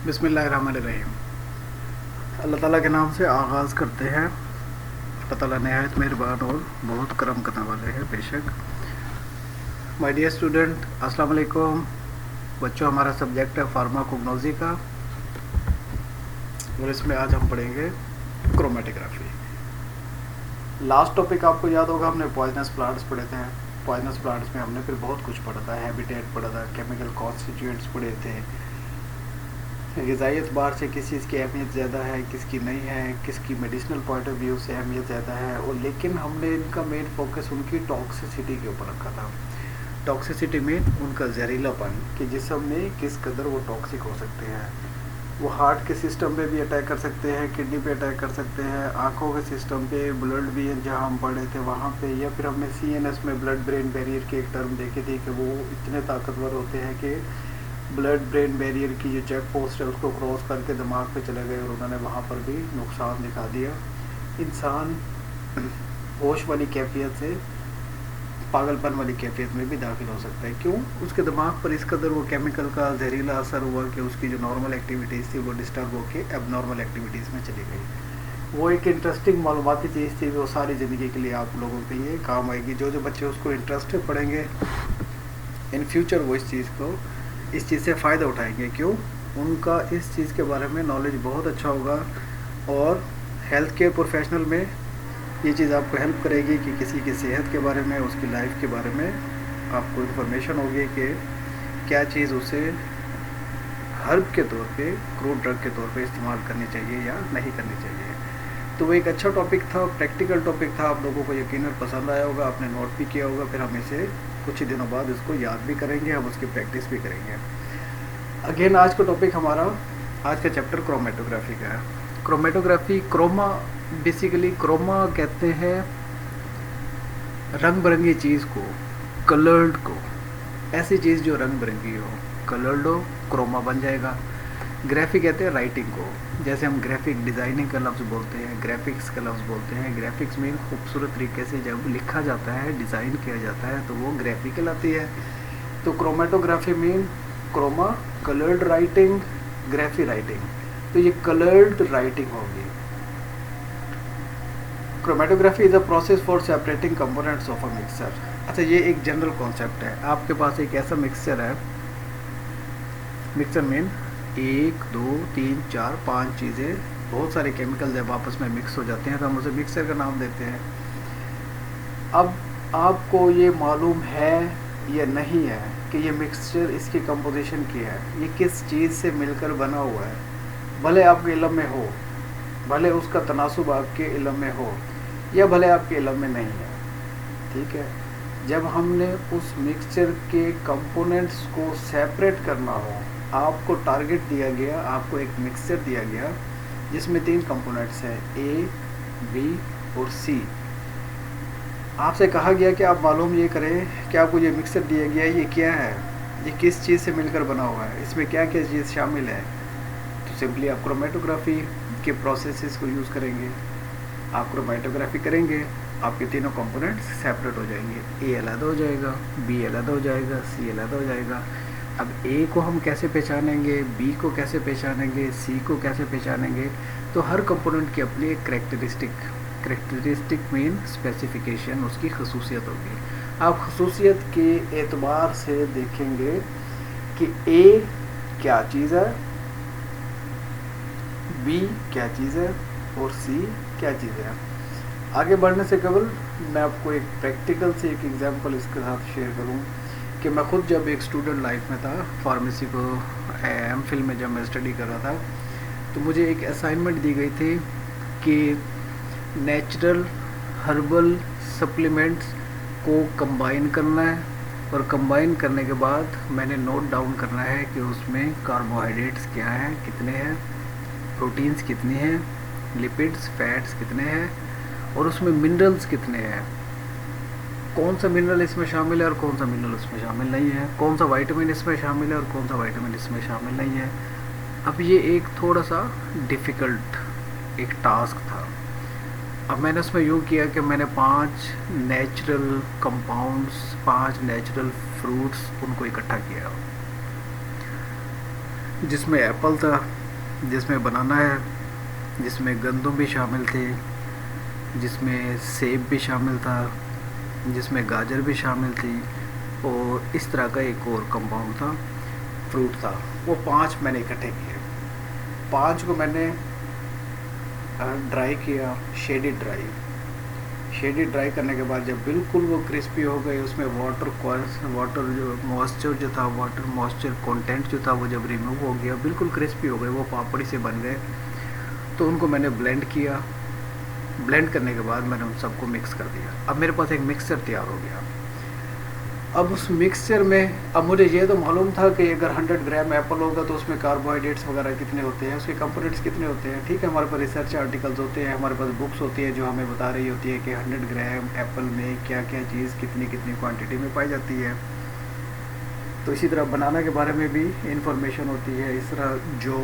बिस्मिल्लाहिर्रहमानिर्रहीम। अल्लाह ताला के नाम से आगाज़ करते हैं। अल्लाह ताला नहायत मेहरबान और बहुत करम करने वाले हैं बेशक। माय डियर स्टूडेंट, अस्सलाम वालेकुम। बच्चों, हमारा सब्जेक्ट है फार्माकोग्नोसी का और इसमें आज हम पढ़ेंगे क्रोमेटोग्राफी। लास्ट टॉपिक आपको याद होगा, हमने पॉइजनस प्लांट्स पढ़े थे। पॉइजनस प्लांट्स में हमने फिर बहुत कुछ पढ़ा था, हैबिटेट पढ़ा था, केमिकल कॉन्स्टिट्यूएंट्स पढ़े थे, ग़िज़ाई एतबार से किस चीज़ की अहमियत ज़्यादा है, किसकी नहीं है, किसकी मेडिसिनल पॉइंट ऑफ व्यू से अहमियत ज़्यादा है। और लेकिन हमने इनका मेन फोकस उनकी टॉक्सिसिटी के ऊपर रखा था। टॉक्सिसिटी में उनका जहरीलापन, कि जिस्म में किस कदर वो टॉक्सिक हो सकते हैं। वो हार्ट के सिस्टम पे भी अटैक कर सकते हैं, किडनी पे अटैक कर सकते हैं, आँखों के सिस्टम पे, ब्लड भी जहाँ हम पढ़े थे वहाँ पे, या फिर हमने CNS में ब्लड ब्रेन बैरियर की एक टर्म देखी थी कि वो इतने ताकतवर होते हैं कि ब्लड ब्रेन बैरियर की जो चेक पोस्ट है उसको क्रॉस करके दिमाग पे चले गए और उन्होंने वहाँ पर भी नुकसान दिखा दिया। इंसान होश वाली कैफियत से पागलपन वाली कैफियत में भी दाखिल हो सकता है। क्यों? उसके दिमाग पर इस कदर वो केमिकल का जहरीला असर हुआ कि उसकी जो नॉर्मल एक्टिविटीज़ थी वो डिस्टर्ब होकर एबनॉर्मल एक्टिविटीज़ में चली गई। वो एक इंटरेस्टिंग मालूमाती चीज़ थी, वो सारी ज़िंदगी के लिए आप लोगों के लिए काम आएगी। जो बच्चे उसको इंटरेस्टेड पढ़ेंगे इन फ्यूचर वो इस चीज़ से फ़ायदा उठाएंगे। क्यों? उनका इस चीज़ के बारे में नॉलेज बहुत अच्छा होगा और हेल्थ केयर प्रोफेशनल में ये चीज़ आपको हेल्प करेगी कि किसी की सेहत के बारे में, उसकी लाइफ के बारे में आपको इन्फॉर्मेशन होगी कि क्या चीज़ उसे हर्ब के तौर पे, क्रूड ड्रग के तौर पे इस्तेमाल करनी चाहिए या नहीं करनी चाहिए। तो वो एक अच्छा टॉपिक था, प्रैक्टिकल टॉपिक था। आप लोगों को यकीनन पसंद आया होगा, आपने नोट भी किया होगा। फिर हम इसे कुछ ही दिनों बाद इसको याद भी करेंगे, हम उसकी प्रैक्टिस भी करेंगे। अगेन आज का टॉपिक हमारा, आज का चैप्टर क्रोमेटोग्राफी का है। क्रोमेटोग्राफी, क्रोमा, बेसिकली क्रोमा कहते हैं रंग बिरंगी चीज़ को, कलर्ड को। ऐसी चीज़ जो रंग बिरंगी हो, कलर्ड हो, क्रोमा बन जाएगा। ग्राफी कहते हैं राइटिंग को, जैसे हम ग्राफिक डिज़ाइनिंग का लफ्ज़ बोलते हैं, ग्राफिक्स का लफ्ज़ बोलते हैं। ग्राफिक्स में खूबसूरत तरीके से जब लिखा जाता है, डिज़ाइन किया जाता है, तो वो ग्राफी कहलाती है। तो chromatography mean chroma, coloured writing, graphy writing. तो ये कलर्ड राइटिंग होगी। Chromatography is a process for separating components of a mixture. अच्छा, ये एक जनरल कॉन्सेप्ट है। आपके पास एक ऐसा मिक्सचर है, मिक्सचर मीन 1 2 3 4 5 चीज़ें, बहुत सारे केमिकल जब आपस में मिक्स हो जाते हैं तो हम उसे मिक्सचर का नाम देते हैं। अब आपको ये मालूम है या नहीं है कि ये मिक्सचर, इसकी कंपोजिशन क्या है, ये किस चीज़ से मिलकर बना हुआ है। भले आपके इल्म में हो, भले उसका तनासुब आपके इल्म में हो, या भले आपके इल्म में नहीं है, ठीक है। जब हमने उस मिक्सचर के कंपोनेंट्स को सेपरेट करना हो, आपको टारगेट दिया गया, आपको एक मिक्सचर दिया गया जिसमें 3 कंपोनेंट्स हैं, A, B और C। आपसे कहा गया कि आप मालूम ये करें कि आपको ये मिक्सचर दिया गया है, ये क्या है, ये किस चीज़ से मिलकर बना हुआ है, इसमें क्या क्या चीज़ शामिल है। तो सिंपली आप क्रोमेटोग्राफी के प्रोसेसेस को यूज़ करेंगे। आप क्रोमेटोग्राफी करेंगे, आपके तीनों कंपोनेंट्स सेपरेट हो जाएंगे। A अलग हो जाएगा, B अलग हो जाएगा, C अलग हो जाएगा। अब A को हम कैसे पहचानेंगे, B को कैसे पहचानेंगे, C को कैसे पहचानेंगे। तो हर कंपोनेंट की अपनी एक करेक्टरिस्टिक मीन स्पेसिफिकेशन, उसकी खसूसियत होगी। आप खसूसियत के एतबार से देखेंगे कि A क्या चीज़ है, B क्या चीज़ है और C क्या चीज़ है। आगे बढ़ने से कबल मैं आपको एक प्रैक्टिकल से एक एग्जांपल इसके साथ शेयर करूं कि मैं खुद जब एक स्टूडेंट लाइफ में था, फार्मेसी को MPhil में जब मैं स्टडी कर रहा था, तो मुझे एक असाइनमेंट दी गई थी कि नेचुरल हर्बल सप्लीमेंट्स को कंबाइन करना है और कंबाइन करने के बाद मैंने नोट डाउन करना है कि उसमें कार्बोहाइड्रेट्स क्या हैं, कितने हैं, प्रोटीन्स कितने हैं, लिपिड्स, फैट्स कितने हैं और उसमें मिनरल्स कितने हैं, कौन सा मिनरल इसमें शामिल है और कौन सा मिनरल इसमें शामिल नहीं है, कौन सा विटामिन इसमें शामिल है और कौन सा विटामिन इसमें शामिल नहीं है। अब ये एक थोड़ा सा डिफ़िकल्ट एक टास्क था। अब मैंने उसमें यूँ किया कि मैंने 5 नेचुरल कंपाउंड्स, 5 नेचुरल फ्रूट्स, उनको इकट्ठा किया। جس میں ایپل تھا، جس میں بنانا ہے، جس میں گندم بھی شامل تھے، جس میں سیب بھی شامل تھا، جس میں گاجر بھی شامل تھی، اور اس طرح کا ایک اور کمپاؤنڈ تھا، فروٹ تھا. وہ 5 میں نے اکٹھے کیے. 5 کو میں نے ڈرائی کیا، شیڈی ڈرائی کرنے کے بعد جب بالکل وہ کرسپی ہو گئے، اس میں واٹر جو موئسچر کانٹینٹ جو تھا وہ جب ریموو ہو گیا، بالکل کرسپی ہو گئے، وہ پاپڑی سے بن گئے. تو ان کو میں نے بلینڈ کیا. بلینڈ کرنے کے بعد میں نے ان سب کو مکس کر دیا. اب میرے پاس ایک مکسچر تیار ہو گیا. اب اس مکسچر میں اب مجھے یہ تو معلوم تھا کہ اگر 100 گرام ایپل ہوگا تو اس میں کاربوہائیڈریٹس وغیرہ کتنے ہوتے ہیں، اس کے کمپوننٹس کتنے ہوتے ہیں. ٹھیک ہے، ہمارے پاس ریسرچ آرٹیکلز ہوتے ہیں، ہمارے پاس بکس ہوتی ہیں جو ہمیں بتا رہی ہوتی ہے کہ 100 گرام ایپل میں کیا کیا چیز کتنی کوانٹٹی میں پائی جاتی ہے. تو اسی طرح بنانا کے بارے میں بھی انفارمیشن ہوتی ہے، اس طرح جو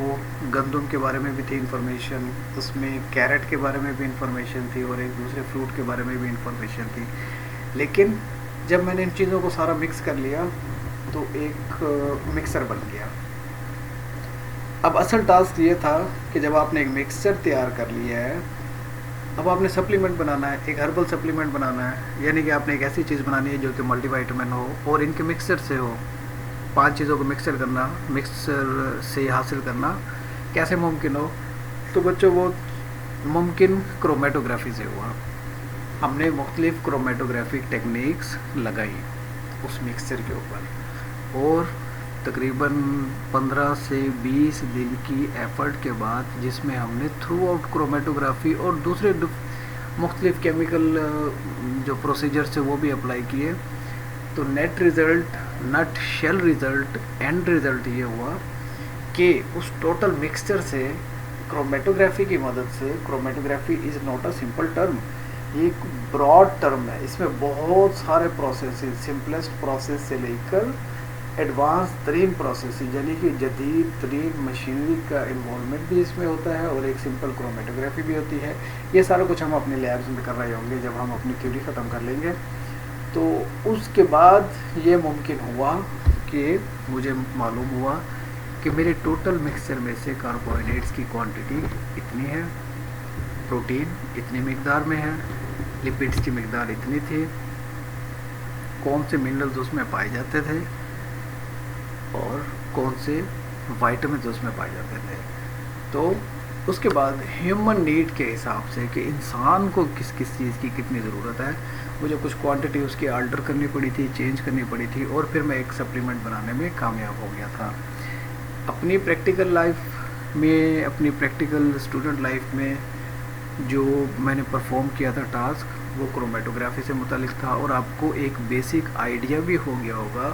گندم کے بارے میں بھی تھی انفارمیشن، اس میں کیرٹ کے بارے میں بھی انفارمیشن تھی، اور ایک دوسرے فروٹ کے بارے میں بھی انفارمیشن تھی. لیکن جب میں نے ان چیزوں کو سارا مکس کر لیا تو ایک مکسر بن گیا. اب اصل ٹاسک یہ تھا کہ جب آپ نے ایک مکسچر تیار کر لیا ہے، اب آپ نے سپلیمنٹ بنانا ہے، ایک ہربل سپلیمنٹ بنانا ہے. یعنی کہ آپ نے ایک ایسی چیز بنانی ہے جو کہ ملٹی وائٹامن ہو اور ان کے مکسچر سے ہو. 5 چیزوں کو مکسچر سے حاصل کرنا کیسے ممکن ہو؟ تو بچوں وہ ممکن کرومیٹوگرافی سے ہوا. ہم نے مختلف کرومیٹوگرافک ٹیکنیکس لگائی اس مکسچر کے اوپر، اور تقریباً 15 سے 20 دن کی ایفرٹ کے بعد، جس میں ہم نے تھرو آؤٹ کرومیٹوگرافی اور دوسرے مختلف کیمیکل جو پروسیجرس ہیں وہ بھی اپلائی کیے، تو nutshell result and result یہ ہوا کہ اس ٹوٹل مکسچر سے کرومیٹوگرافی کی مدد سے، chromatography is not a simple term, یہ ایک براڈ ٹرم ہے. اس میں بہت سارے پروسیسز، سمپلسٹ پروسیس سے لے کر ایڈوانس ترین پروسیسز، یعنی کہ جدید ترین مشینری کا انوالومنٹ بھی اس میں ہوتا ہے، اور ایک سمپل کرومیٹوگرافی بھی ہوتی ہے. یہ سارا کچھ ہم اپنے لیبس میں کر رہے ہوں گے جب ہم اپنی تھیوری ختم کر لیں گے. تو اس کے بعد یہ ممکن ہوا کہ مجھے معلوم ہوا کہ میرے ٹوٹل مکسچر میں سے کاربوہائیڈریٹس کی کوانٹٹی اتنی ہے، پروٹین اتنی مقدار میں ہے، لپڈس کی مقدار اتنی تھی، کون سے منرلز اس میں پائے جاتے تھے، اور کون سے وائٹامنز اس میں پائے جاتے تھے. تو اس کے بعد ہیومن نیڈ کے حساب سے کہ انسان کو کس چیز کی کتنی ضرورت ہے، مجھے کچھ کوانٹٹی اس کی آلٹر کرنی پڑی تھی، چینج کرنی پڑی تھی، اور پھر میں ایک سپلیمنٹ بنانے میں کامیاب ہو گیا تھا. اپنی پریکٹیکل لائف میں، اپنی پریکٹیکل اسٹوڈنٹ لائف میں جو میں نے پرفارم کیا تھا ٹاسک، وہ کرومیٹوگرافی سے متعلق تھا. اور آپ کو ایک بیسک آئیڈیا بھی ہو گیا ہوگا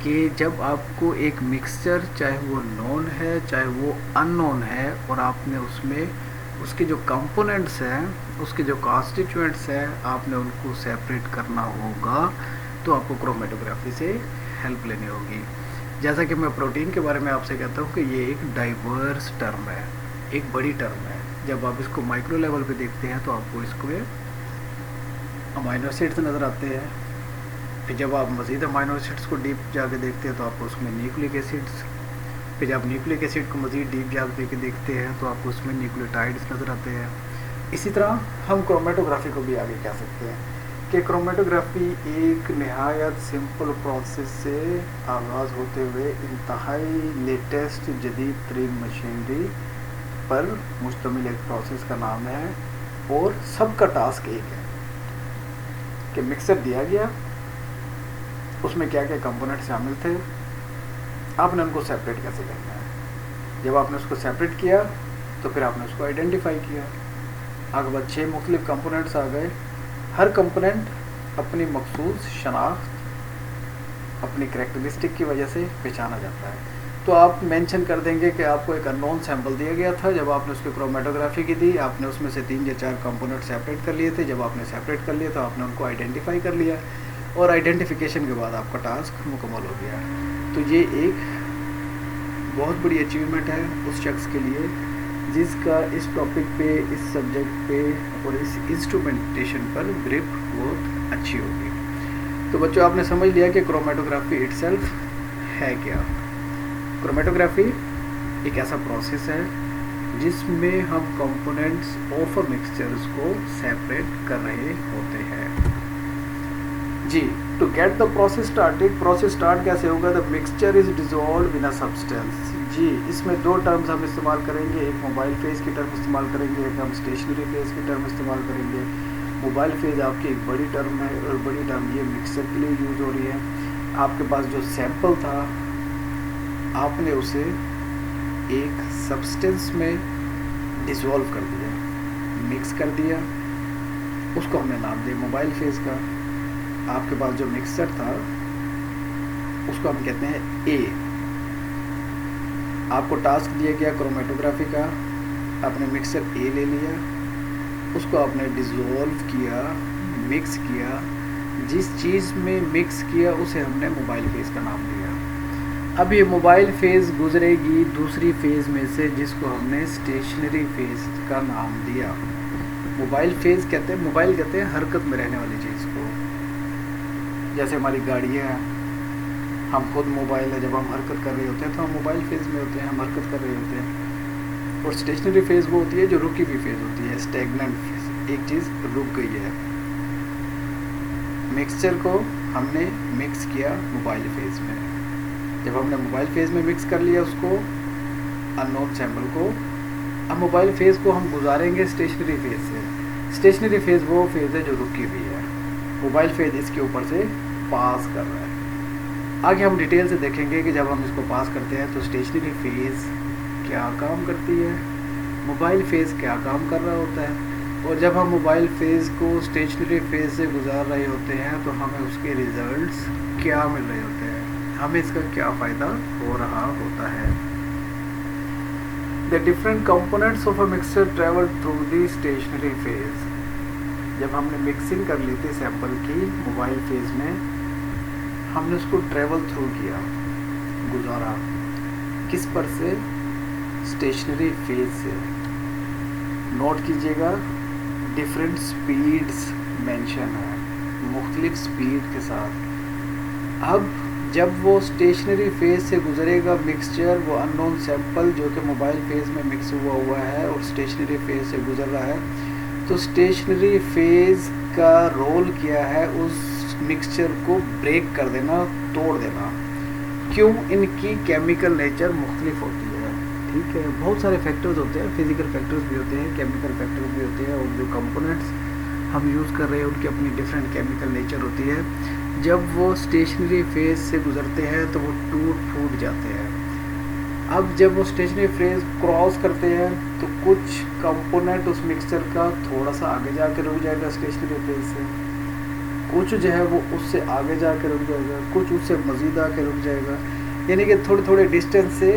کہ جب آپ کو ایک مکسچر، چاہے وہ نون ہے چاہے وہ ان نون ہے، اور آپ نے اس میں اس کے جو کمپوننٹس ہیں، اس کے جو کانسٹیچوئنٹس ہیں، آپ نے ان کو سیپریٹ کرنا ہوگا، تو آپ کو کرومیٹوگرافی سے ہیلپ لینی ہوگی. جیسا کہ میں پروٹین کے بارے میں آپ سے کہتا ہوں کہ یہ ایک ڈائیورس ٹرم ہے، ایک بڑی ٹرم ہے. جب آپ اس کو مائکرو لیول پہ دیکھتے ہیں تو آپ کو اس کو امائنو ایسڈز نظر آتے ہیں. پھر جب آپ مزید امائنو ایسڈز کو ڈیپ جا کے دیکھتے ہیں تو آپ کو اس میں نیوکلک ایسڈز، پھر جب نیوکلک ایسڈ کو مزید ڈیپ جا کے دیکھتے ہیں تو آپ کو اس میں نیوکلیوٹائڈز نظر آتے ہیں. اسی طرح ہم کرومیٹوگرافی کو بھی آگے کہہ سکتے ہیں کہ کرومیٹوگرافی ایک نہایت سمپل پروسیس سے آغاز ہوتے ہوئے انتہائی لیٹسٹ جدید ترین مشینری پر مشتمل ایک پروسیس کا نام ہے، اور سب کا ٹاسک ایک ہے کہ مکسر دیا گیا، اس میں کیا کیا کمپوننٹ شامل تھے، آپ نے ان کو سیپریٹ کیسے کرنا ہے. جب آپ نے اس کو سیپریٹ کیا تو پھر آپ نے اس کو آئیڈینٹیفائی کیا. آگے بعد 6 مختلف کمپوننٹس آ گئے. ہر کمپوننٹ اپنی مخصوص شناخت، اپنی کریکٹرسٹک کی وجہ سے پہچانا جاتا ہے. تو آپ مینشن کر دیں گے کہ آپ کو ایک ان نون سیمپل دیا گیا تھا، جب آپ نے اس کی کرومیٹوگرافی کی تھی، آپ نے اس میں سے 3 یا 4 کمپوننٹ سیپریٹ کر لیے تھے. جب آپ نے سیپریٹ کر لیا تو آپ نے ان کو آئیڈینٹیفائی کر لیا، اور آئیڈینٹیفیکیشن کے بعد آپ کا ٹاسک مکمل ہو گیا. تو یہ ایک بہت بڑی اچیومنٹ ہے اس شخص کے لیے جس کا اس ٹاپک پہ، اس سبجیکٹ پہ اور اس انسٹرومنٹیشن پر گرپ بہت اچھی ہوگی. تو بچوں، آپ نے سمجھ لیا کہ کرومیٹوگرافی اٹ سیلف ہے کیا. کرومیٹوگرافی एक ऐसा प्रोसेस है जिसमें हम कंपोनेंट्स ऑफ अ मिक्सचर्स को सेपरेट कर रहे होते हैं जी। To get the process started, process start कैसे होगा? The mixture is dissolve in a substance जी। इसमें दो टर्म्स हम इस्तेमाल करेंगे, एक मोबाइल फेज की टर्म इस्तेमाल करेंगे, एक हम स्टेशनरी फेज की टर्म इस्तेमाल करेंगे। मोबाइल फेज आपकी एक बड़ी टर्म है और बड़ी टर्म ये मिक्सचर के लिए यूज़ हो रही है। आपके पास जो सैंपल था आपने उसे एक सब्सटेंस में डिसॉल्व कर दिया, मिक्स कर दिया, उसको हमने नाम दिया मोबाइल फेज का। आपके पास जो मिक्सचर था उसको हम कहते हैं ए। आपको टास्क दिया गया क्रोमेटोग्राफी का, आपने मिक्सचर ए ले लिया, उसको आपने डिसॉल्व किया, मिक्स किया, जिस चीज़ में मिक्स किया उसे हमने मोबाइल फेज का नाम दिया। अब ये मोबाइल फेज गुजरेगी दूसरी फेज में से जिसको हमने स्टेशनरी फेज का नाम दिया। मोबाइल फेज कहते हैं, मोबाइल कहते हैं हरकत में रहने वाली चीज़ को। जैसे हमारी गाड़ियाँ, हम खुद मोबाइल है, जब हम हरकत कर रहे होते हैं तो हम मोबाइल फेज में होते हैं, हम हरकत कर रहे होते हैं। और स्टेशनरी फेज वो होती है जो रुकी हुई फेज होती है, स्टैग्नेंट फेज, एक चीज़ रुक गई है। मिक्सचर को हमने मिक्स किया मोबाइल फेज में। जब हमने मोबाइल फेज में मिक्स कर लिया उसको, अननोन सैंपल को, अब मोबाइल फेज को हम गुजारेंगे स्टेशनरी फेज से। स्टेशनरी फेज वो फेज है जो रुकी हुई है, मोबाइल फेज इसके ऊपर से पास कर रहा है। आगे हम डिटेल से देखेंगे कि जब हम इसको पास करते हैं तो स्टेशनरी फेज क्या काम करती है, मोबाइल फेज क्या काम कर रहा होता है, और जब हम मोबाइल फेज को स्टेशनरी फेज से गुजार रहे होते हैं तो हमें उसके रिजल्ट्स क्या मिल रहे होते हैं, हमें इसका क्या फ़ायदा हो रहा होता है। The different components of a mixture travel through the stationary phase. जब हमने मिक्सिंग कर ली थी सैंपल की मोबाइल फेज में, हमने उसको ट्रेवल थ्रू किया, गुजारा, किस पर से? स्टेशनरी फेज से। नोट कीजिएगा डिफरेंट स्पीड्स मेंशन है, मुख्तलिफ स्पीड के साथ। अब जब वो स्टेशनरी फेज से गुजरेगा मिक्सचर, वो अननोन सैंपल जो कि मोबाइल फेज में मिक्स हुआ है और स्टेशनरी फेज से गुजर रहा है, तो स्टेशनरी फेज का रोल क्या है? उस मिक्सचर को ब्रेक कर देना, तोड़ देना। क्यों? इनकी केमिकल नेचर मुख्तलिफ होती है, ठीक है। बहुत सारे फैक्टर्स होते हैं, फिजिकल फैक्टर्स भी होते हैं, केमिकल फैक्टर्स भी होते हैं, और जो कंपोनेंट्स हम यूज़ कर रहे हैं उनकी अपनी डिफरेंट केमिकल नेचर होती है। जब वो स्टेशनरी फेज से गुजरते हैं तो वो टूट फूट जाते हैं। अब जब वो स्टेशनरी फेज क्रॉस करते हैं तो कुछ कंपोनेंट उस मिक्सचर का थोड़ा सा आगे जाकर रुक जाएगा स्टेशनरी फेज से, कुछ जो है वो उससे आगे जाकर रुक जाएगा, कुछ उससे मज़ीद आके रुक जाएगा। यानी कि थोड़े थोड़े डिस्टेंस से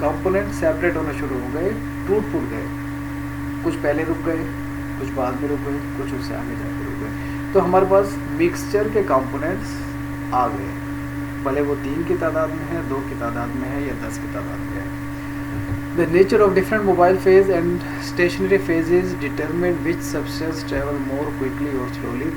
कंपोनेंट सेपरेट होना शुरू हो गए, टूट फूट गए, कुछ पहले रुक गए, कुछ बाद में रुक गए, कुछ उससे आगे जाकर रुक गए। तो हमारे पास मिक्सचर के कंपोनेंट्स आ गए, भले वो 3 की तादाद में है, 2 की तादाद में है या 10 की तादाद में है। The nature of different mobile phase and stationary phases determine which substance travel more quickly और स्लोली।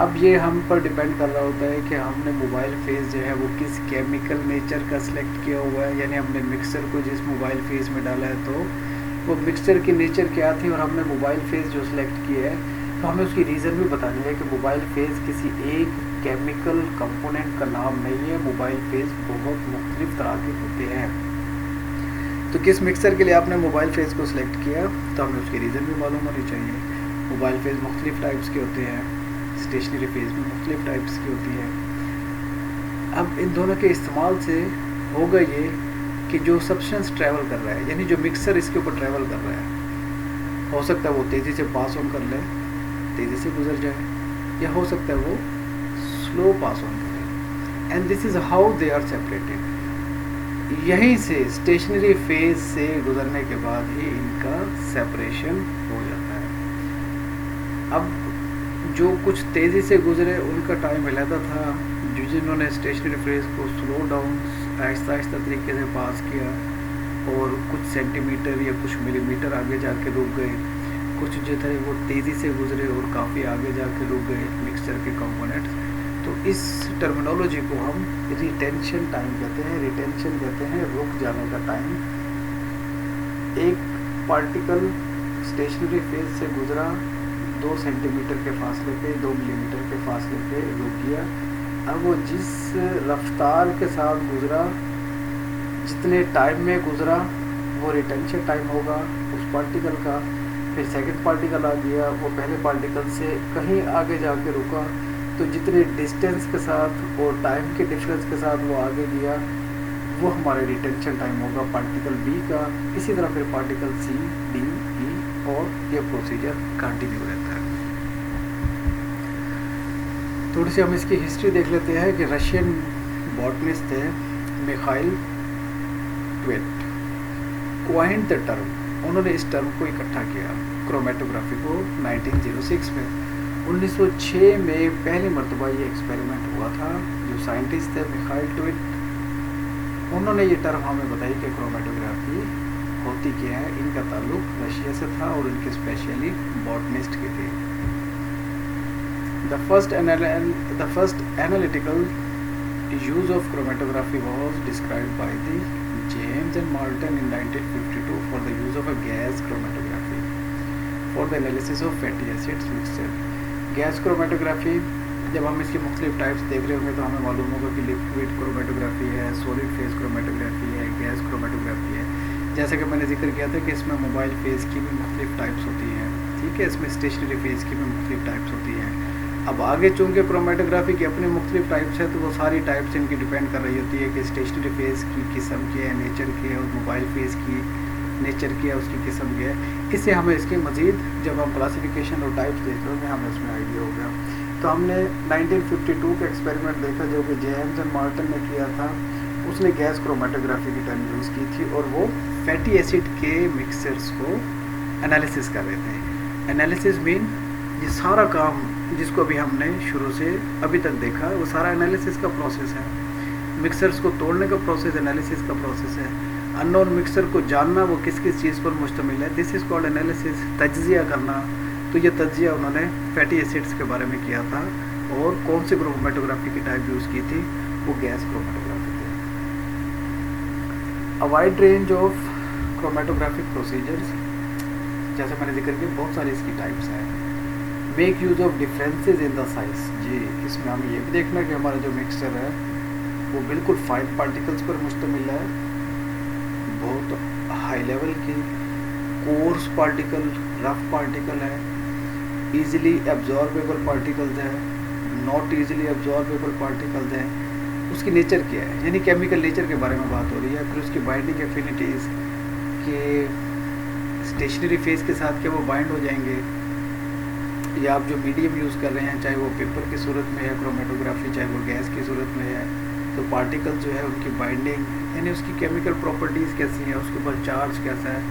अब ये हम पर डिपेंड कर रहा होता है कि हमने मोबाइल फेज जो है वो किस केमिकल नेचर का सिलेक्ट किया हुआ है। यानी हमने मिक्सचर को जिस मोबाइल फेज में डाला है तो वो मिक्सचर की नेचर क्या थी, और हमने मोबाइल फेज जो सिलेक्ट किया है तो हमें उसकी रीज़न भी बतानी है कि मोबाइल फेज किसी एक केमिकल कंपोनेंट का नाम नहीं है, मोबाइल फेज बहुत मुख्तलिफ तरह के होते हैं। तो किस मिक्सचर के लिए आपने मोबाइल फेज को सिलेक्ट किया तो हमें उसकी रीज़न भी मालूम होनी चाहिए। मोबाइल फेज मुख्तलिफ टाइप्स के होते हैं, स्टेशनरी फेज में मुख्तलिफ टाइप्स की होती है। अब इन दोनों के इस्तेमाल से होगा ये कि जो सब्सटेंस ट्रैवल कर रहा है, यानी जो मिक्सर इसके ऊपर ट्रैवल कर रहा है, हो सकता है वो तेज़ी से पास ऑन कर ले, तेज़ी से गुजर जाए, या हो सकता है वो स्लो पास ऑन करे। And this is how they are separated. यहीं से स्टेशनरी फेज से गुजरने के बाद ही इनका सेपरेशन हो जाता है। अब जो कुछ तेज़ी से गुजरे उनका टाइम अलग था, जो जिन्होंने स्टेशनरी फेज को स्लो डाउन आहिस्ता आहिस्ता तरीके से पास किया और कुछ सेंटीमीटर या कुछ मिलीमीटर आगे जाके रुक गए, कुछ जो थे वो तेज़ी से गुजरे और काफ़ी आगे जाके रुक गए मिक्सचर के कंपोनेंट्स। तो इस टर्मिनोलॉजी को हम रिटेंशन टाइम कहते हैं। रिटेंशन कहते हैं रुक जाने का टाइम। एक पार्टिकल स्टेशनरी फेज से गुजरा 2 सेंटीमीटर के फासले पे, 2 मिलीमीटर के फासले पे रुक गया। अब वो जिस रफ्तार के साथ गुजरा, जितने टाइम में गुजरा, वो रिटेंशन टाइम होगा उस पार्टिकल का। फिर सेकंड पार्टिकल आ गया, वो पहले पार्टिकल से कहीं आगे जाके रुका, तो जितने डिस्टेंस के साथ और टाइम के डिफरेंस के साथ वो आगे गया, वो हमारा रिटेंशन टाइम होगा पार्टिकल बी का। इसी तरह फिर पार्टिकल सी, डी, ई और ये प्रोसीजर कंटिन्यू रहता है। थोड़ी सी हम इसकी हिस्ट्री देख लेते हैं कि रशियन बॉटनिस्ट थे मिखाइल ट्वेट, क्वाइंट द टर्म, उन्होंने इस टर्म को इकट्ठा किया क्रोमेटोग्राफी को 1906 में। 1906 में पहली मरतबा ये एक्सपेरिमेंट हुआ था। जो साइंटिस्ट थे मिखाइल ट्वेट, उन्होंने ये टर्म हमें बताई कि क्रोमेटोग्राफी होती क्या है। इनका ताल्लुक रशिया से था और इनके स्पेशली बॉटनिस्ट के थे। The first analytical use of chromatography was described by the James and Martin in 1952 for the use of a gas chromatography for the analysis of fatty acids mixture. Gas chromatography, जब हम इसकी मुख्तलिफ types देख रहे होंगे तो हमें मालूम होगा कि लिक्विड क्रोमेटोग्राफी है, सॉलिड फेज क्रोमेटोग्राफी है, गैस क्रोमेटोग्राफी है। जैसा कि मैंने जिक्र किया था कि इसमें मोबाइल फेज़ की भी मुख्तलिफ टाइप्स होती हैं, ठीक है, इसमें स्टेशनरी फेज़ की भी मुख्तलिफ टाइप्स होती हैं। अब आगे चूँकि क्रोमेटोग्राफी की अपनी मुख्तलिफ टाइप्स है, तो वो सारी टाइप्स इनकी डिपेंड कर रही होती है कि स्टेशनरी फेज़ की किस्म की है, नेचर की है, और मोबाइल फेज़ की नेचर की है, उसकी किस्म की है। इससे हमें इसकी मज़ीद जब हम क्लासिफिकेशन और टाइप्स देख रहे होंगे हमें उसमें आइडिया होगा। तो हमने 1952 का एक्सपेरिमेंट देखा जो कि जेम्स एंड मार्टिन ने किया था। उसने गैस क्रोमेटोग्राफी की टर्म यूज़ की थी और वो फैटी एसिड के मिक्सचर्स को एनालिसिस कर रहे थे। एनालिसिस मीन ये सारा काम जिसको अभी हमने शुरू से अभी तक देखा, वो सारा एनालिसिस का प्रोसेस है। मिक्सर्स को तोड़ने का प्रोसेस एनालिसिस का प्रोसेस है। अननोन मिक्सर को जानना वो किस किस चीज़ पर मुश्तमिल है, दिस इज़ कॉल्ड एनालिसिस। तज्जिया करना, तो ये तज्जिया उन्होंने फैटी एसिड्स के बारे में किया था। और कौन सी क्रोमेटोग्राफी की टाइप यूज़ की थी, वो गैस क्रोमेटोग्राफी थी। A wide range of chromatographic procedures, जैसे मैंने जिक्र किया, बहुत सारी इसकी टाइप्स हैं। Make use of differences in the size, जी इसमें हमें ये भी देखना है कि हमारा जो मिक्सचर है वो बिल्कुल फाइन पार्टिकल्स पर मुश्तमिल है, बहुत हाई लेवल की कोर्स पार्टिकल, रफ पार्टिकल है, ईजिली एब्जॉर्बेबल पार्टिकल्स हैं, नॉट ईजिली एब्जॉर्बेबल पार्टिकल्स हैं। उसकी नेचर क्या है, यानी केमिकल नेचर के बारे में बात हो रही है। फिर उसकी बाइंडिंग एफिनिटीज़ के स्टेशनरी फेज के साथ क्या वो बाइंड हो जाएंगे, या आप जो मीडियम यूज़ कर रहे हैं, चाहे वो पेपर की सूरत में है क्रोमेटोग्राफी, चाहे वो गैस की सूरत में है, तो पार्टिकल जो है उनकी बाइंडिंग, यानी उसकी केमिकल प्रॉपर्टीज़ कैसी हैं, उसके ऊपर चार्ज कैसा है,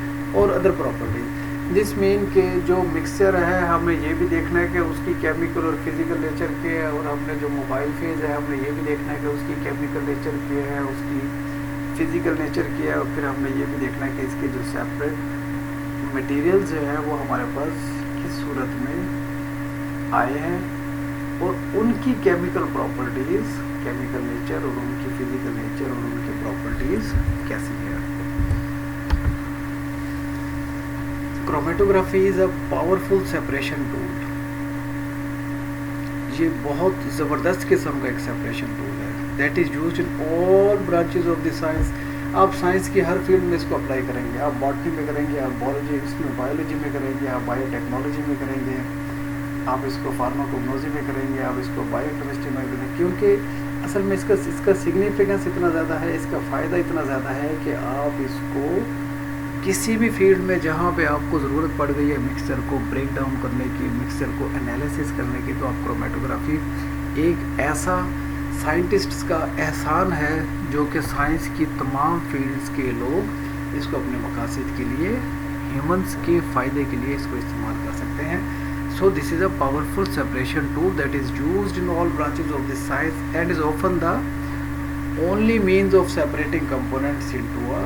और अदर प्रॉपर्टीज़। जिस मीन के जो मिक्सचर है हमें ये भी देखना है कि उसकी केमिकल और फिज़िकल नेचर क्या है, और हमने जो मोबाइल फेज़ है हमने ये भी देखना है कि उसकी केमिकल नेचर क्या है, उसकी फ़िज़िकल नेचर क्या है, और फिर हमने ये भी देखना है कि इसके जो सेपरेट मटेरियल जो है वो हमारे पास किस सूरत में आए हैं, और उनकी केमिकल प्रॉपर्टीज़, केमिकल नेचर और उनकी फिजिकल नेचर और उनकी प्रॉपर्टीज़ कैसी है। Chromatography is a powerful separation tool. ये बहुत ज़बरदस्त किस्म का एक सेपरेशन टूल है, that is used in all branches of the science. आप साइंस की हर फील्ड में इसको अप्लाई करेंगे, आप बॉटनी में करेंगे, आप बायोलॉजी में करेंगे, आप बायोटेक्नोलॉजी में करेंगे, आप इसको फार्माकोग्नोसी में करेंगे, आप इसको बायोकेमिस्ट्री में करेंगे। क्योंकि असल में इसका सिग्निफिकेंस इतना ज़्यादा है, इसका फ़ायदा इतना ज़्यादा है कि आप इसको किसी भी फील्ड में जहाँ पे आपको ज़रूरत पड़ गई है मिक्सचर को ब्रेक डाउन करने की, मिक्सचर को एनालिसिस करने की, तो आप क्रोमेटोग्राफी एक ऐसा साइंटिस्ट्स का एहसान है जो कि साइंस की तमाम फील्ड्स के लोग इसको अपने मकासद के लिए, ह्यूमंस के फ़ायदे के लिए इसको इस्तेमाल कर सकते हैं। So this is a powerful separation tool that is used in all branches of this science and is often the only means of separating components into a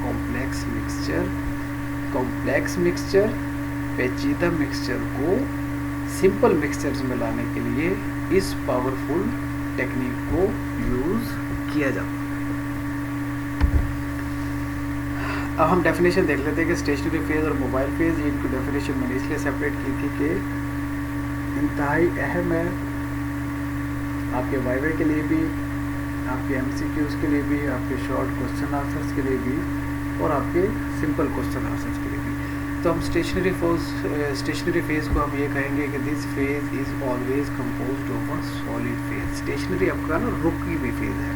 complex mixture. Complex mixture, पेचीदा mixture को simple mixtures में लाने के लिए इस powerful technique को use किया जाता है। अब हम डेफिनेशन देख लेते हैं कि स्टेशनरी फेज़ और मोबाइल फेज़, ये इनकी डेफिनेशन मैंने इसलिए सेपरेट की थी कि इंतहाई अहम है आपके वाइवे के लिए भी, आपके एमसीक्यूज़ के लिए भी, आपके शॉर्ट क्वेश्चन आंसर्स के लिए भी और आपके सिंपल क्वेश्चन आंसर्स के लिए भी। तो हम स्टेशनरी फेज़ को हम ये कहेंगे कि this phase is always composed of a solid phase. Stationary आपका ना रुकी हुई फेज़ है,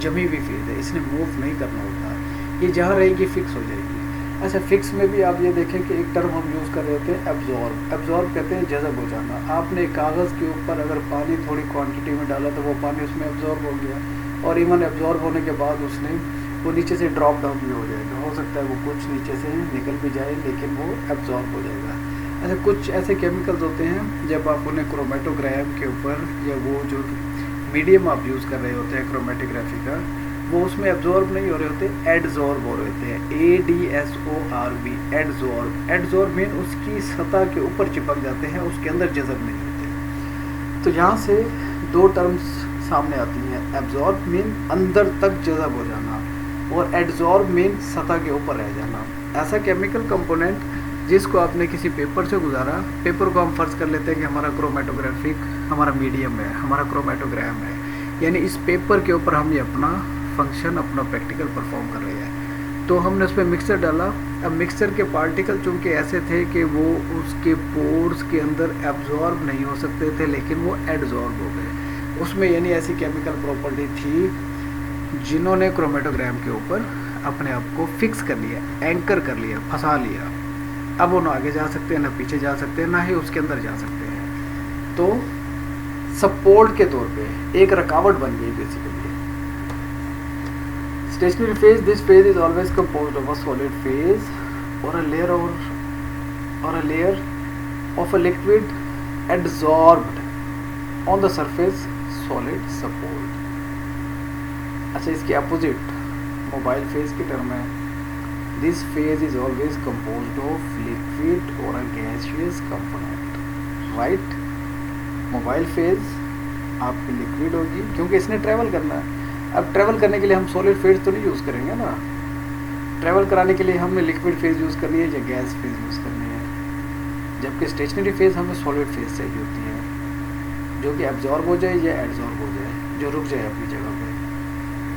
जमी हुई फेज़ है, इसने मूव नहीं करना होता, ये जहाँ रहेगी फिक्स हो जाएगी। अच्छा, फिक्स में भी आप ये देखें कि एक टर्म हम यूज़ कर रहे होते हैं एब्जॉर्ब। एब्जॉर्ब कहते हैं जज़ब हो जाना। आपने कागज़ के ऊपर अगर पानी थोड़ी क्वांटिटी में डाला तो वो पानी उसमें एब्जॉर्ब हो गया, और इवन एब्जॉर्ब होने के बाद उसने वो नीचे से ड्रॉप डाउन भी हो जाएगा। हो सकता है वो कुछ नीचे से निकल भी जाए लेकिन वो एब्जॉर्ब हो जाएगा। अच्छा, कुछ ऐसे केमिकल्स होते हैं जब आप उन्हें क्रोमेटोग्राम के ऊपर या वो जो मीडियम आप यूज़ कर रहे होते हैं क्रोमेटोग्राफी का, वो उसमें एब्जॉर्ब नहीं हो रहे होते, एडजॉर्ब हो रहे होते हैं। ADSORB, adsorb. एडजॉर्ब मीन उसकी सतह के ऊपर चिपक जाते हैं, उसके अंदर जज़ब नहीं होते। तो यहाँ से दो टर्म्स सामने आती हैं। एब्जॉर्ब मीन अंदर तक जज़ब हो जाना और एडजॉर्ब मीन सतह के ऊपर रह जाना। ऐसा केमिकल कंपोनेंट जिसको आपने किसी पेपर से गुजारा, पेपर को हम फर्ज कर लेते हैं कि हमारा क्रोमेटोग्राफिक हमारा मीडियम है, हमारा क्रोमेटोग्राम है, यानी इस पेपर के ऊपर हम ये अपना फंक्शन, अपना प्रैक्टिकल परफॉर्म कर रहे हैं। तो हमने उसमें मिक्सर डाला। अब मिक्सर के पार्टिकल चूँकि ऐसे थे कि वो उसके पोर्स के अंदर एब्जॉर्ब नहीं हो सकते थे, लेकिन वो एडजॉर्ब हो गए। उसमें यानी ऐसी केमिकल प्रॉपर्टी थी जिन्होंने क्रोमेटोग्राम के ऊपर अपने आप को फिक्स कर लिया, एंकर कर लिया, फंसा लिया। अब वो ना आगे जा सकते हैं, ना पीछे जा सकते हैं, ना ही उसके अंदर जा सकते हैं। तो सपोर्ट के तौर पे एक रुकावट बन गई basically. Stationary phase, this phase is always composed of a solid phase और a layer of a liquid adsorbed on the surface solid support। अच्छा, इसकी अपोजिट मोबाइल फेज की टर्म है। This phase is always composed of liquid और a gaseous component, right. Mobile phase आपकी liquid होगी क्योंकि इसने ट्रैवल करना है। अब ट्रैवल करने के लिए हम सॉलिड फेज तो नहीं यूज़ करेंगे ना, ट्रैवल कराने के लिए हमें लिक्विड फेज यूज़ करनी है या गैस फेज यूज़ करनी है। जबकि स्टेशनरी फेज हमें सॉलिड फेज चाहिए होती है, जो कि एब्जॉर्ब हो जाए या एडजॉर्ब हो जाए, जो रुक जाए अपनी जगह पे।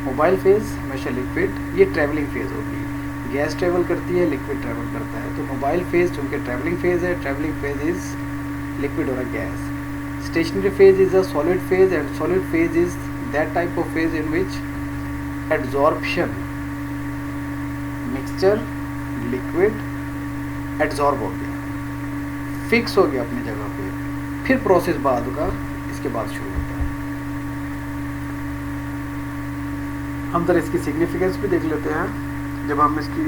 मोबाइल फेज हमेशा लिक्विड, ये ट्रैवलिंग फेज होगी। गैस ट्रैवल करती है, लिक्विड ट्रैवल करता है। तो मोबाइल फेज चूँकि ट्रैवलिंग फेज है, ट्रैवलिंग फेज इज़ लिक्विड और gas. Stationary phase is a solid phase, and solid phase is that type of phase in which adsorption, mixture, liquid adsorb हो गया, fix हो गया अपनी जगह पे, फिर प्रोसेस बाद का इसके बाद शुरू होता है। हम जरा इसकी सिग्निफिकेंस भी देख लेते हैं। जब हम इसकी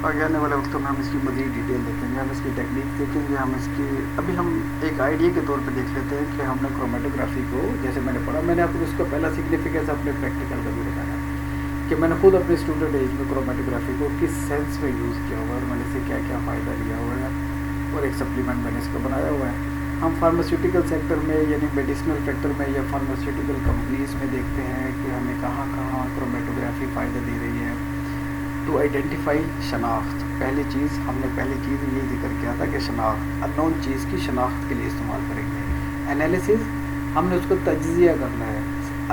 आगे आने वाले वक्तों में हम इसकी मज़ीद डिटेल देखेंगे, हम इसकी टेक्निक देखेंगे, हम इसकी अभी हम एक आइडिया के तौर पे देख लेते हैं कि हमने क्रोमेटोग्राफी को, जैसे मैंने पढ़ा, मैंने आपको इसका पहला सिग्निफिकेंस अपने प्रैक्टिकल का भी बताया कि मैंने खुद अपने स्टूडेंट एज में क्रोमेटोग्राफी को किस सेंस में यूज़ किया हुआ है और मैंने इससे क्या क्या फ़ायदा लिया हुआ है, और एक सप्लीमेंट मैंने इसको बनाया हुआ है। हम फार्मास्यूटिकल सेक्टर में यानी मेडिसिनल सेक्टर में या फार्मास्यूटिकल कंपनीज़ में देखते हैं कि हमें कहाँ कहाँ क्रोमेटोग्राफी फ़ायदा दे रही है। टू आइडेंटिफाई, शनाख्त, पहली चीज़ ये जिक्र किया था कि शनाख्त, अननोन चीज़ की शनाख्त के लिए इस्तेमाल करेंगे। एनालिसिस, हमने उसको तज्जिया करना है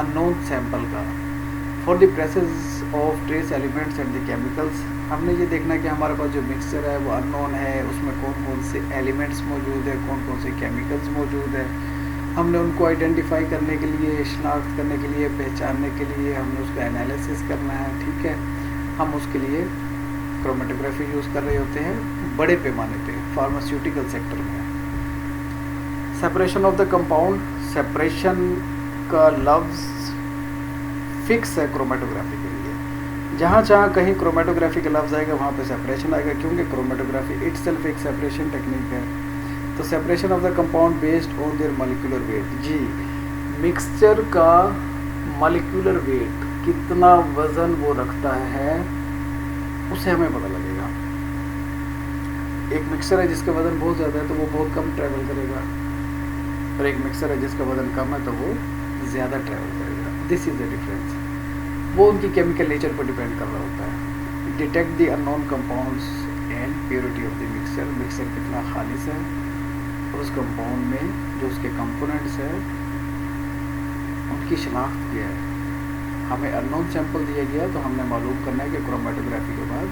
अननोन सैंपल का। For the presses of trace elements and the chemicals, हमने ये देखना कि हमारे पास जो मिक्सचर है वो अननोन है, उसमें कौन कौन से एलिमेंट्स मौजूद है, कौन कौन से केमिकल्स मौजूद है। हमने उनको आइडेंटिफाई करने के लिए, शनाख्त करने के लिए, पहचानने के लिए हमने उसका एनालिसिस करना है, ठीक है। हम उसके लिए क्रोमेटोग्राफी यूज़ कर रहे होते हैं बड़े पैमाने पे फार्मास्यूटिकल सेक्टर में। Separation of the compound, separation का लफ्ज़ फिक्स है क्रोमेटोग्राफी के लिए। जहाँ जहाँ कहीं क्रोमेटोग्राफी का लफ्ज़ आएगा वहाँ पे सेपरेशन आएगा, क्योंकि क्रोमेटोग्राफी इटसेल्फ एक सेपरेशन टेक्निक है। तो separation of the compound based on their molecular weight. जी, मिक्सचर का मॉलिक्यूलर वेट, कितना वज़न वो रखता है, उसे हमें पता लगेगा। एक मिक्सर है जिसका वज़न बहुत ज़्यादा है तो वो बहुत कम ट्रैवल करेगा, और एक मिक्सर है जिसका वज़न कम है तो वो ज़्यादा ट्रैवल करेगा। This is the difference. वो उनकी केमिकल नेचर पर डिपेंड कर रहा होता है। Detect the unknown compounds and purity of the mixture, mixture कितना खालिस है और उस कंपाउंड में जो उसके कंपोनेंट्स है उनकी शनाख्त किया है। हमें अननोन सैंपल दिया गया तो हमने मालूम करना है कि क्रोमेटोग्राफी के बाद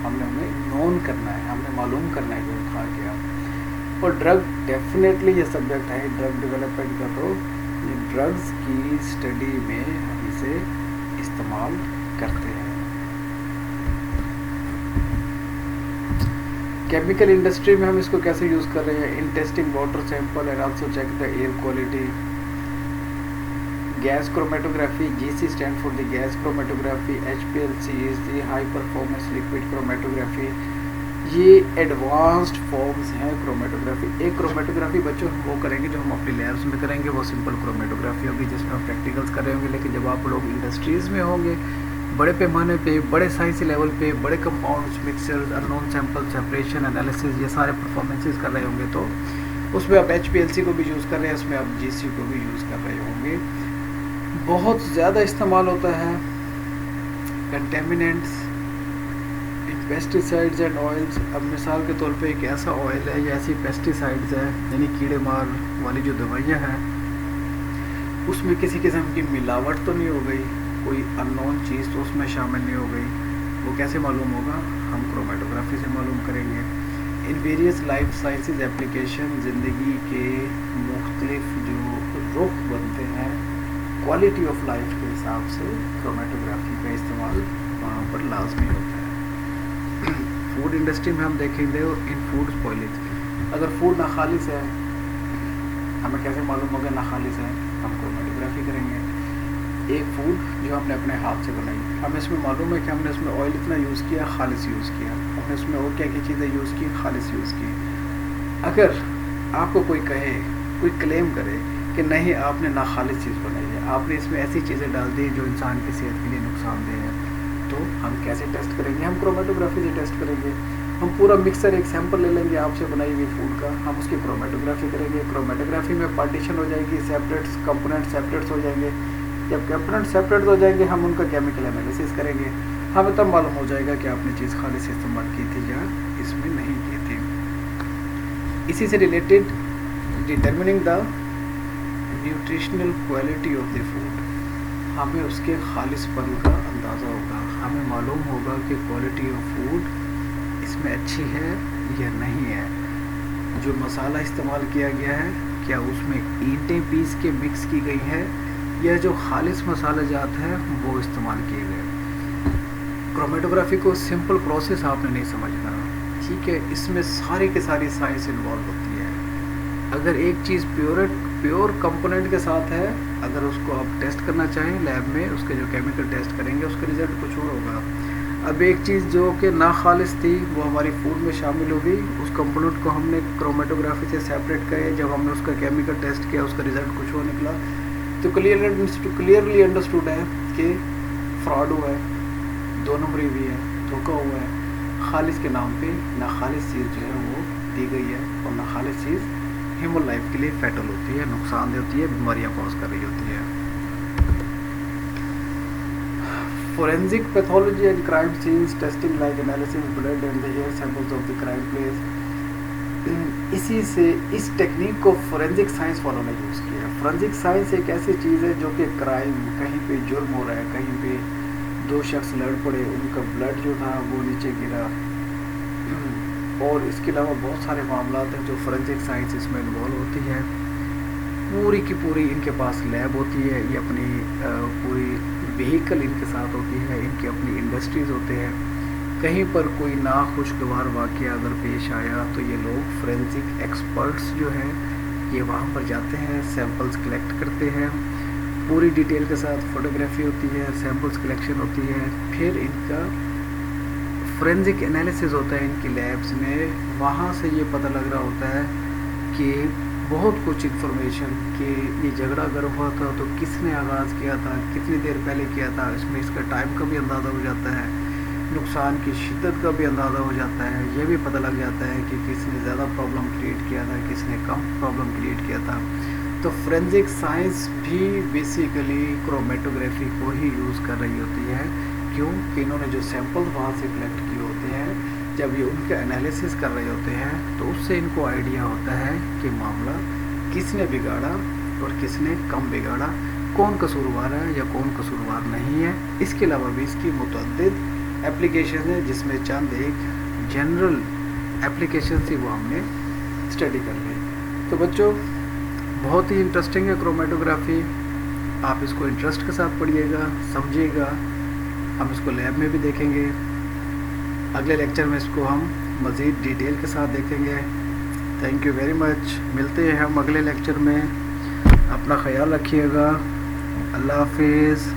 हमने उन्हें नोन करना है, हमने मालूम करना है कि वो था क्या। और ड्रग डेफिनेटली ये सब्जेक्ट है ड्रग डेवलपमेंट का, तो ये ड्रग्स की स्टडी में हम इसे इस्तेमाल करते हैं। केमिकल इंडस्ट्री में हम इसको कैसे यूज़ कर रहे हैं, in testing water sample and also check the air quality. Gas chromatography, GC stand for the gas chromatography, HPLC is the high performance liquid chromatography. ये एडवांस्ड फॉर्म्स हैं क्रोमेटोग्राफी। एक क्रोमेटोग्राफी बच्चों हम वो करेंगे जो हम अपनी लैब्स में करेंगे, वो सिंपल क्रोमेटोग्राफी होगी जिसमें हम प्रैक्टिकल्स कर रहे होंगे। लेकिन जब आप लोग इंडस्ट्रीज़ में होंगे, बड़े पैमाने पे, बड़े साइंस लेवल पे, बड़े compounds, mixtures, unknown sample, separation, analysis, ये सारे परफॉर्मेंसेस कर रहे होंगे, तो उसमें आप HPLC को भी यूज़ कर रहे हैं, उसमें आप GC को भी यूज़ कर रहे होंगे। बहुत ज़्यादा इस्तेमाल होता है कंटेमिनेंट्स, पेस्टिसाइड्स एंड ऑयल्स। अब मिसाल के तौर पे एक ऐसा ऑयल है या ऐसी पेस्टिसाइड्स है यानी कीड़े मार वाली जो दवाइयाँ हैं, उसमें किसी किस्म की मिलावट तो नहीं हो गई, कोई अननोन चीज़ तो उसमें शामिल नहीं हो गई। वो कैसे मालूम होगा, हम क्रोमेटोग्राफी से मालूम करेंगे। In various life sciences application, ज़िंदगी के मुख्तलिफ जो रुख बनते हैं क्वालिटी ऑफ लाइफ के हिसाब से क्रोमेटोग्राफी का इस्तेमाल वहाँ पर लाजमी होता है। फूड इंडस्ट्री में हम देखेंगे इन फूड स्पॉइलेज, अगर फूड नाखालिस है हमें कैसे मालूम होगा नाखालिस है, हम क्रोमेटोग्राफी करेंगे। एक फूड जो हमने अपने हाथ से बनाई, हमें इसमें मालूम है कि हमने उसमें ऑयल इतना यूज़ किया, खालिस यूज़ किया, हमने उसमें और क्या क्या चीज़ें यूज़ की, खालिस यूज़ की। अगर आपको कोई कहे, कोई क्लेम करे कि नहीं आपने नाखालिस चीज़ बनाई है, आपने इसमें ऐसी चीज़ें डाल दी जो इंसान की सेहत के लिए नुकसानदेह है, तो हम कैसे टेस्ट करेंगे, हम क्रोमेटोग्राफी से टेस्ट करेंगे। हम पूरा मिक्सर एक सैंपल ले लेंगे आपसे बनाई हुई फूड का, हम उसकी क्रोमेटोग्राफी करेंगे। क्रोमेटोग्राफी में पार्टीशन हो जाएगी, सेपरेट्स कंपोनेंट सेपरेट्स हो जाएंगे। जब कंपोनेंट सेपरेट हो जाएंगे हम उनका केमिकल एनालिसिस करेंगे, हमें तब मालूम हो जाएगा कि आपने चीज़ खालिस इस्तेमाल की थी या इसमें नहीं की थी। इसी से related determining the nutritional quality of the food, हमें उसके खालिसपन का अंदाज़ा होगा, हमें मालूम होगा कि क्वालिटी ऑफ फूड इसमें अच्छी है या नहीं है। जो मसाला इस्तेमाल किया गया है क्या उसमें ईंटें पीस के मिक्स की गई है या जो खालिस मसाला जात है वो इस्तेमाल किए गए। क्रोमेटोग्राफी को सिंपल प्रोसेस आपने नहीं समझना, ठीक है, इसमें सारी की सारी साइंस इन्वॉल्व होती है। अगर एक चीज़ प्योर कंपोनेंट के साथ है, अगर उसको आप टेस्ट करना चाहें लैब में, उसके जो केमिकल टेस्ट करेंगे उसका रिजल्ट कुछ और होगा। अब एक चीज़ जो कि ना खालिस थी वो हमारी फूड में शामिल होगी, उस कंपोनेंट को हमने क्रोमेटोग्राफी से सेपरेट करे, जब हमने उसका केमिकल टेस्ट किया उसका रिजल्ट कुछ और निकला, तो क्लियरली अंडरस्टूड है कि फ्रॉड हुआ है, दो नंबरी हुई है, धोखा हुआ है। खालिस के नाम पे नाखालिस चीज़ जो है वो दी गई है, और नाखालिस चीज़ ह्यूमन लाइफ के लिए फैटल होती है, नुकसानदेह होती है, बीमारियाँ कॉज कर रही होती है। Forensic pathology and crime scenes testing like analysis blood and the hair samples of the crime place। इसी से इस टेक्निक को फोरेंसिक साइंस वालों ने यूज़ किया। फोरेंसिक साइंस एक ऐसी चीज़ है जो कि क्राइम, कहीं पे जुर्म हो रहा है, कहीं पे दो शख्स लड़ पड़े, उनका ब्लड जो था वो नीचे गिरा, और इसके अलावा बहुत सारे मामला हैं जो फोरेंसिक साइंस इसमें इन्वॉल्व होती है। पूरी की पूरी इनके पास लैब होती है, ये अपनी पूरी व्हीकल इनके साथ होती है, इनकी अपनी इंडस्ट्रीज़ होते हैं। कहीं पर कोई नाखुशगवार वाक़या अगर पेश आया तो ये लोग फोरेंसिक एक्सपर्ट्स जो हैं ये वहाँ पर जाते हैं, सैंपल्स कलेक्ट करते हैं, पूरी डिटेल के साथ फोटोग्राफी होती है, सैंपल्स कलेक्शन होती है, फिर इनका फोरेंसिक एनालिसिस होता है इनकी लैब्स में। वहाँ से ये पता लग रहा होता है कि बहुत कुछ इन्फॉर्मेशन कि ये झगड़ा अगर हुआ था तो किसने आगाज़ किया था, कितनी देर पहले किया था, इसमें इसका टाइम का भी अंदाज़ा हो जाता है, नुकसान की शिद्दत का भी अंदाज़ा हो जाता है, ये भी पता लग जाता है कि किसने ज़्यादा प्रॉब्लम क्रिएट किया था, किसने कम प्रॉब्लम क्रिएट किया था। तो फोरेंसिक साइंस भी बेसिकली क्रोमेटोग्राफी को ही यूज़ कर रही होती है क्यों कि इन्होंने जो सैंपल वहाँ से कलेक्ट किए होते हैं, जब ये उनके एनालिसिस कर रहे होते हैं तो उससे इनको आइडिया होता है कि मामला किसने बिगाड़ा और किसने कम बिगाड़ा, कौन कसूरवार है या कौन कसूरवार नहीं है। इसके अलावा भी इसकी मुतअद्दिद एप्लीकेशन है, जिसमें चंद एक जनरल एप्लीकेशन थी वो हमने स्टडी कर ली। तो बच्चों बहुत ही इंटरेस्टिंग है क्रोमेटोग्राफी, आप इसको इंटरेस्ट के साथ पढ़िएगा, समझिएगा। हम इसको लैब में भी देखेंगे, अगले लेक्चर में इसको हम मज़ीद डिटेल के साथ देखेंगे। थैंक यू वेरी मच, मिलते हैं हम अगले लेक्चर में। अपना ख्याल रखिएगा, अल्लाह हाफिज़।